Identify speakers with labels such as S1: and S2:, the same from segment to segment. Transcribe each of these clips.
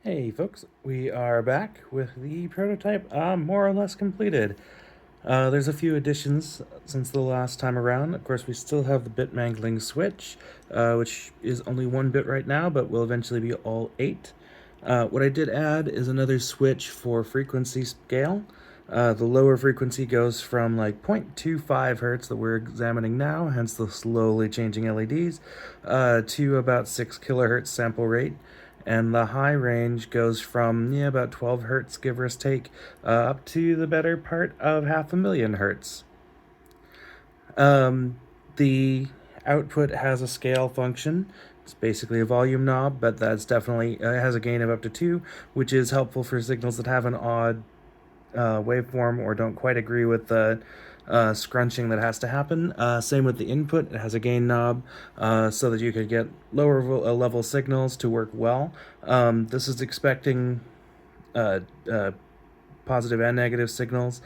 S1: Hey folks, we are back with the prototype more or less completed. There's a few additions since the last time around. Of course, we still have the bit mangling switch, which is only 1 bit right now, but will eventually be all 8. What I did add is another switch for frequency scale. The lower frequency goes from like 0.25 hertz that we're examining now, hence the slowly changing LEDs, to about 6 kilohertz sample rate. And the high range goes from about 12 hertz, give or take, up to the better part of 500,000 hertz. The output has a scale function. It's basically a volume knob, but that's definitely has a gain of up to 2, which is helpful for signals that have an odd waveform or don't quite agree with the scrunching that has to happen. Same with the input, it has a gain knob so that you could get lower level signals to work well. This is expecting positive and negative signals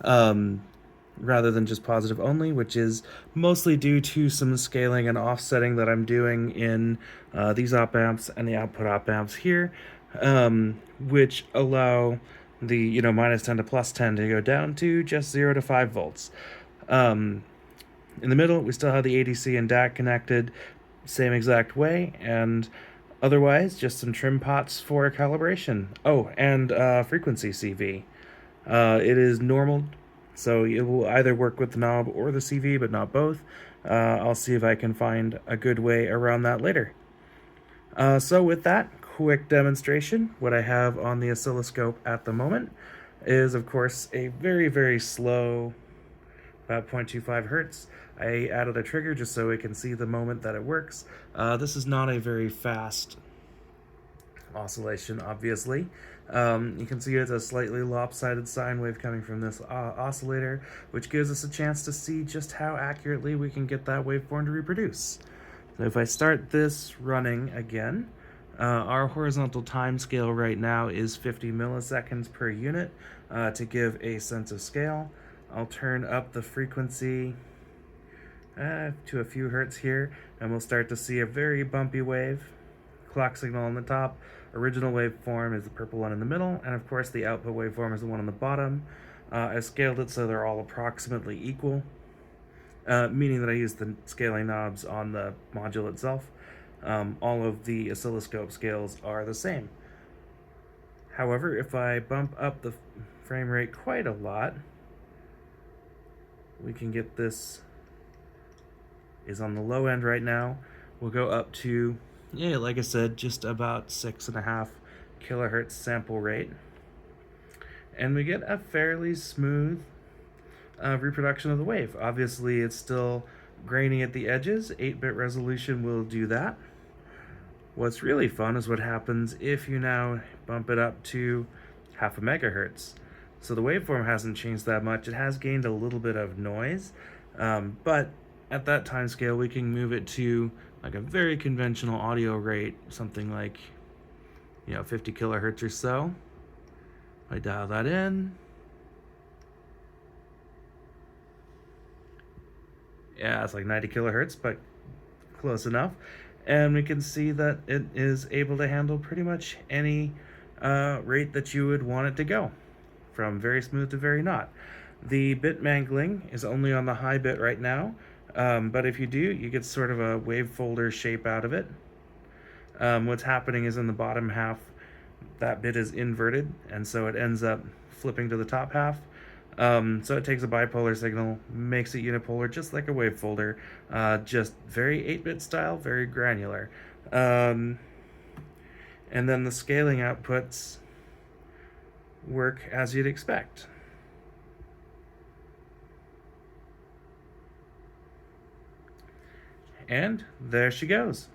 S1: rather than just positive only, which is mostly due to some scaling and offsetting that I'm doing in these op amps and the output op amps here, which allow the minus 10 to plus 10 to go down to just 0 to 5 volts. In the middle, we still have the ADC and DAC connected, same exact way, and otherwise just some trim pots for calibration. Oh, and frequency CV. It is normal, so it will either work with the knob or the CV, but not both. I'll see if I can find a good way around that later. So with that quick demonstration, what I have on the oscilloscope at the moment is, of course, a very, very slow, about 0.25 hertz. I added a trigger just so we can see the moment that it works. This is not a very fast oscillation, obviously. You can see it's a slightly lopsided sine wave coming from this oscillator, which gives us a chance to see just how accurately we can get that waveform to reproduce. So if I start this running again, our horizontal time scale right now is 50 milliseconds per unit to give a sense of scale. I'll turn up the frequency to a few hertz here, and we'll start to see a very bumpy wave. Clock signal on the top. Original waveform is the purple one in the middle, and of course the output waveform is the one on the bottom. I scaled it so they're all approximately equal, meaning that I used the scaling knobs on the module itself. All of the oscilloscope scales are the same. However, if I bump up the frame rate quite a lot, we can get this is on the low end right now. We'll go up to, like I said, just about 6.5 kilohertz sample rate. And we get a fairly smooth reproduction of the wave. Obviously, it's still grainy at the edges. 8-bit resolution will do that. What's really fun is what happens if you now bump it up to 0.5 megahertz. So the waveform hasn't changed that much. It has gained a little bit of noise, but at that time scale, we can move it to like a very conventional audio rate, something like 50 kilohertz or so. I dial that in. Yeah, it's like 90 kilohertz, but close enough. And we can see that it is able to handle pretty much any rate that you would want it to go, from very smooth to very not. The bit mangling is only on the high bit right now, but if you do, you get sort of a wave folder shape out of it. What's happening is in the bottom half, that bit is inverted, and so it ends up flipping to the top half. So it takes a bipolar signal, makes it unipolar, just like a wave folder, just very 8-bit style, very granular. And then the scaling outputs work as you'd expect. And there she goes.